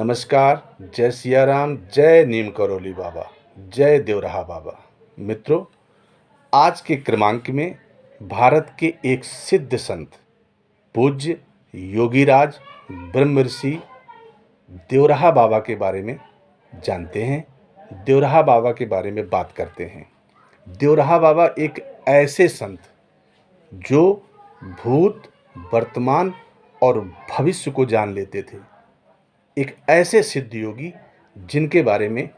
नमस्कार। जय सिया राम, जय नीम करोली बाबा, जय देवराहा बाबा। मित्रों, आज के क्रमांक में भारत के एक सिद्ध संत पूज्य योगीराज ब्रह्म ऋषि देवराहा बाबा के बारे में जानते हैं। देवराहा बाबा के बारे में बात करते हैं। देवराहा बाबा एक ऐसे संत जो भूत, वर्तमान और भविष्य को जान लेते थे। एक ऐसे सिद्ध योगी जिनके बारे में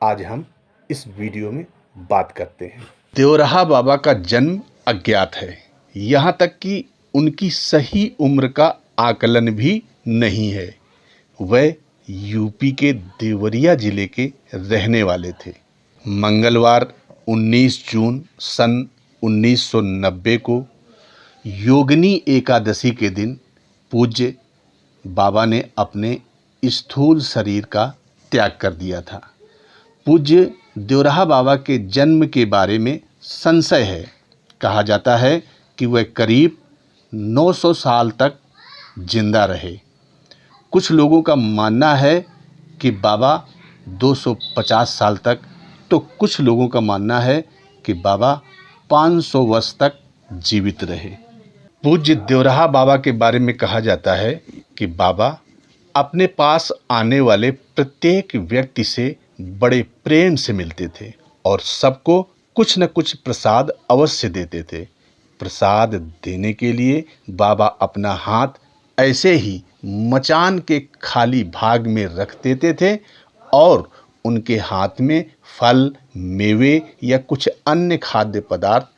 आज हम इस वीडियो में बात करते हैं। देवराहा बाबा का जन्म अज्ञात है, यहाँ तक कि उनकी सही उम्र का आकलन भी नहीं है। वह यूपी के देवरिया जिले के रहने वाले थे। मंगलवार 19 जून सन 1990 को योगिनी एकादशी के दिन पूज्य बाबा ने अपने स्थूल शरीर का त्याग कर दिया था। पूज्य देवराहा बाबा के जन्म के बारे में संशय है। कहा जाता है कि वह करीब 900 साल तक जिंदा रहे। कुछ लोगों का मानना है कि बाबा 250 साल तक, तो कुछ लोगों का मानना है कि बाबा 500 वर्ष तक जीवित रहे। पूज्य देवराहा बाबा के बारे में कहा जाता है कि बाबा अपने पास आने वाले प्रत्येक व्यक्ति से बड़े प्रेम से मिलते थे और सबको कुछ न कुछ प्रसाद अवश्य देते थे। प्रसाद देने के लिए बाबा अपना हाथ ऐसे ही मचान के खाली भाग में रख देते थे और उनके हाथ में फल, मेवे या कुछ अन्य खाद्य पदार्थ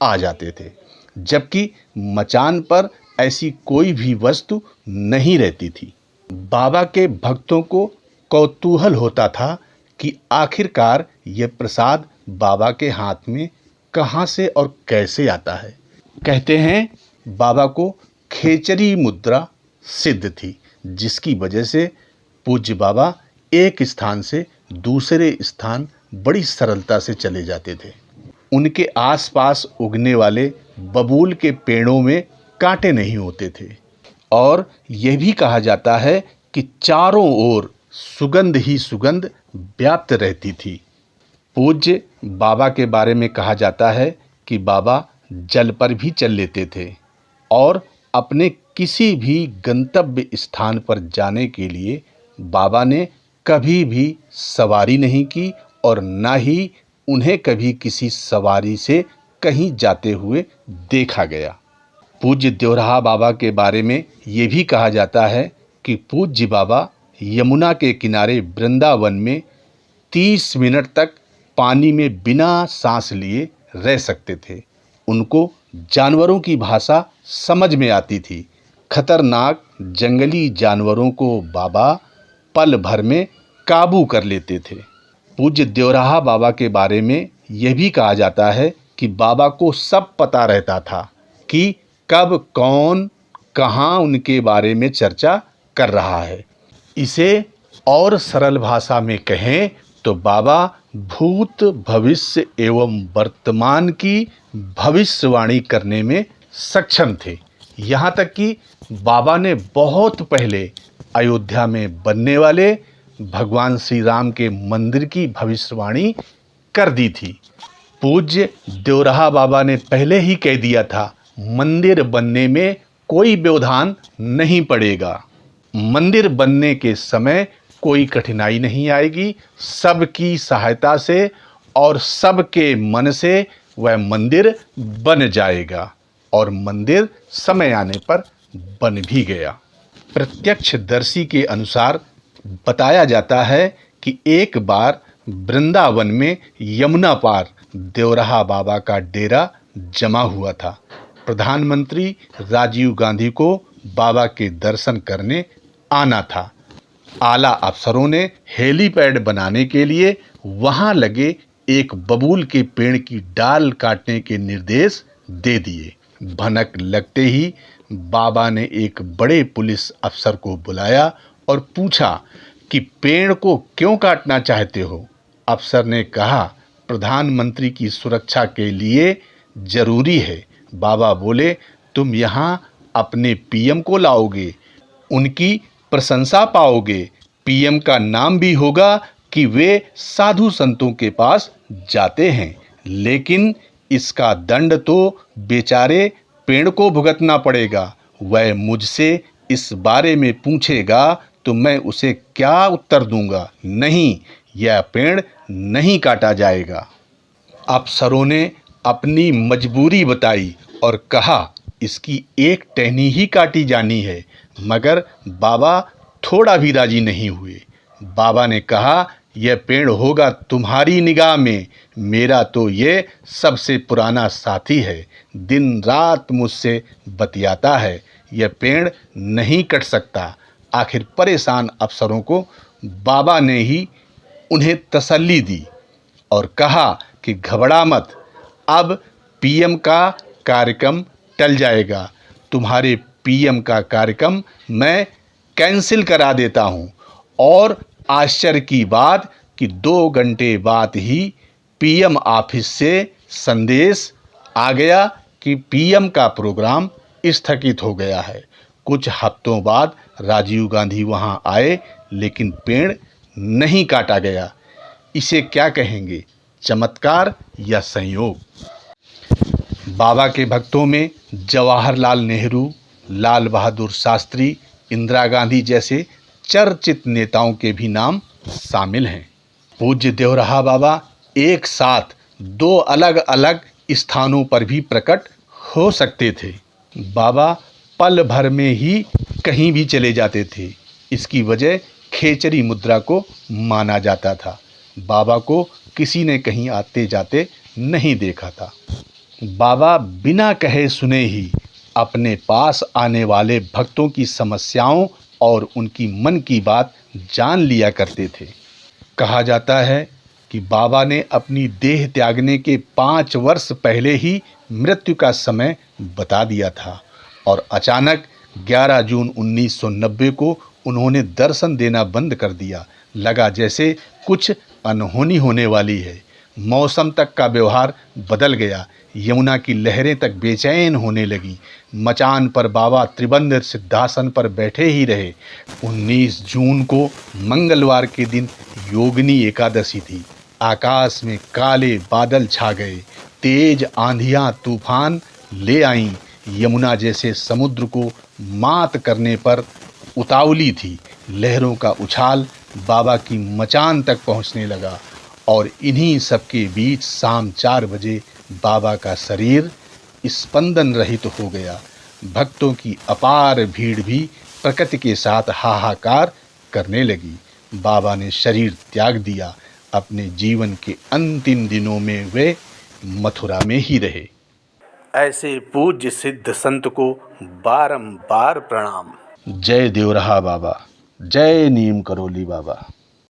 आ जाते थे, जबकि मचान पर ऐसी कोई भी वस्तु नहीं रहती थी। बाबा के भक्तों को कौतूहल होता था कि आखिरकार यह प्रसाद बाबा के हाथ में कहाँ से और कैसे आता है। कहते हैं बाबा को खेचरी मुद्रा सिद्ध थी, जिसकी वजह से पूज्य बाबा एक स्थान से दूसरे स्थान बड़ी सरलता से चले जाते थे। उनके आसपास उगने वाले बबूल के पेड़ों में कांटे नहीं होते थे और यह भी कहा जाता है कि चारों ओर सुगंध ही सुगंध व्याप्त रहती थी। पूज्य बाबा के बारे में कहा जाता है कि बाबा जल पर भी चल लेते थे और अपने किसी भी गंतव्य स्थान पर जाने के लिए बाबा ने कभी भी सवारी नहीं की और न ही उन्हें कभी किसी सवारी से कहीं जाते हुए देखा गया। पूज्य देवराहा बाबा के बारे में ये भी कहा जाता है कि पूज्य बाबा यमुना के किनारे वृंदावन में 30 मिनट तक पानी में बिना सांस लिए रह सकते थे। उनको जानवरों की भाषा समझ में आती थी। खतरनाक जंगली जानवरों को बाबा पल भर में काबू कर लेते थे। पूज्य देवराहा बाबा के बारे में यह भी कहा जाता है कि बाबा को सब पता रहता था कि कब कौन कहाँ उनके बारे में चर्चा कर रहा है। इसे और सरल भाषा में कहें तो बाबा भूत, भविष्य एवं वर्तमान की भविष्यवाणी करने में सक्षम थे। यहाँ तक कि बाबा ने बहुत पहले अयोध्या में बनने वाले भगवान श्री राम के मंदिर की भविष्यवाणी कर दी थी। पूज्य देवराहा बाबा ने पहले ही कह दिया था, मंदिर बनने में कोई व्यवधान नहीं पड़ेगा। मंदिर बनने के समय कोई कठिनाई नहीं आएगी। सबकी सहायता से और सबके मन से वह मंदिर बन जाएगा और मंदिर समय आने पर बन भी गया। प्रत्यक्षदर्शी के अनुसार बताया जाता है कि एक बार वृंदावन में यमुना पार देवराहा बाबा का डेरा जमा हुआ था। प्रधानमंत्री राजीव गांधी को बाबा के दर्शन करने आना था। आला अफसरों ने हेलीपैड बनाने के लिए वहां लगे एक बबूल के पेड़ की डाल काटने के निर्देश दे दिए। भनक लगते ही बाबा ने एक बड़े पुलिस अफसर को बुलाया और पूछा कि पेड़ को क्यों काटना चाहते हो। अफसर ने कहा, प्रधानमंत्री की सुरक्षा के लिए जरूरी है। बाबा बोले, तुम यहाँ अपने पीएम को लाओगे, उनकी प्रशंसा पाओगे, पीएम का नाम भी होगा कि वे साधु संतों के पास जाते हैं, लेकिन इसका दंड तो बेचारे पेड़ को भुगतना पड़ेगा। वह मुझसे इस बारे में पूछेगा तो मैं उसे क्या उत्तर दूंगा? नहीं, यह पेड़ नहीं काटा जाएगा। अफसरों ने अपनी मजबूरी बताई और कहा इसकी एक टहनी ही काटी जानी है, मगर बाबा थोड़ा भी राजी नहीं हुए। बाबा ने कहा यह पेड़ होगा तुम्हारी निगाह में, मेरा तो ये सबसे पुराना साथी है, दिन रात मुझसे बतियाता है, यह पेड़ नहीं कट सकता। आखिर परेशान अफसरों को बाबा ने ही उन्हें तसल्ली दी और कहा कि घबरा मत, अब पीएम का कार्यक्रम टल जाएगा, तुम्हारे पीएम का कार्यक्रम मैं कैंसिल करा देता हूं। और आश्चर्य की बात कि 2 घंटे बाद ही पीएम ऑफिस से संदेश आ गया कि पीएम का प्रोग्राम स्थगित हो गया है। कुछ हफ्तों बाद राजीव गांधी वहां आए, लेकिन पेड़ नहीं काटा गया। इसे क्या कहेंगे, चमत्कार या संयोग? बाबा के भक्तों में जवाहरलाल नेहरू, लाल बहादुर शास्त्री, इंदिरा गांधी जैसे चर्चित नेताओं के भी नाम शामिल हैं। पूज्य देवराहा बाबा एक साथ 2 अलग अलग स्थानों पर भी प्रकट हो सकते थे। बाबा पल भर में ही कहीं भी चले जाते थे। इसकी वजह खेचरी मुद्रा को माना जाता था। बाबा को किसी ने कहीं आते जाते नहीं देखा था। बाबा बिना कहे सुने ही अपने पास आने वाले भक्तों की समस्याओं और उनकी मन की बात जान लिया करते थे। कहा जाता है कि बाबा ने अपनी देह त्यागने के 5 वर्ष पहले ही मृत्यु का समय बता दिया था और अचानक 11 जून 1990 को उन्होंने दर्शन देना बंद कर दिया। लगा जैसे कुछ अनहोनी होने वाली है। मौसम तक का व्यवहार बदल गया। यमुना की लहरें तक बेचैन होने लगी। मचान पर बाबा त्रिबंध सिद्धासन पर बैठे ही रहे। 19 जून को मंगलवार के दिन योगिनी एकादशी थी। आकाश में काले बादल छा गए। तेज आंधियां तूफान ले आईं। यमुना जैसे समुद्र को मात करने पर उतावली थी। लहरों का उछाल बाबा की मचान तक पहुंचने लगा और इन्हीं सबके बीच शाम 4 बजे बाबा का शरीर स्पंदन रहित हो गया। भक्तों की अपार भीड़ भी प्रकृति के साथ हाहाकार करने लगी। बाबा ने शरीर त्याग दिया। अपने जीवन के अंतिम दिनों में वे मथुरा में ही रहे। ऐसे पूज्य सिद्ध संत को बारंबार प्रणाम। जय देवराहा बाबा, जय नीम करोली बाबा।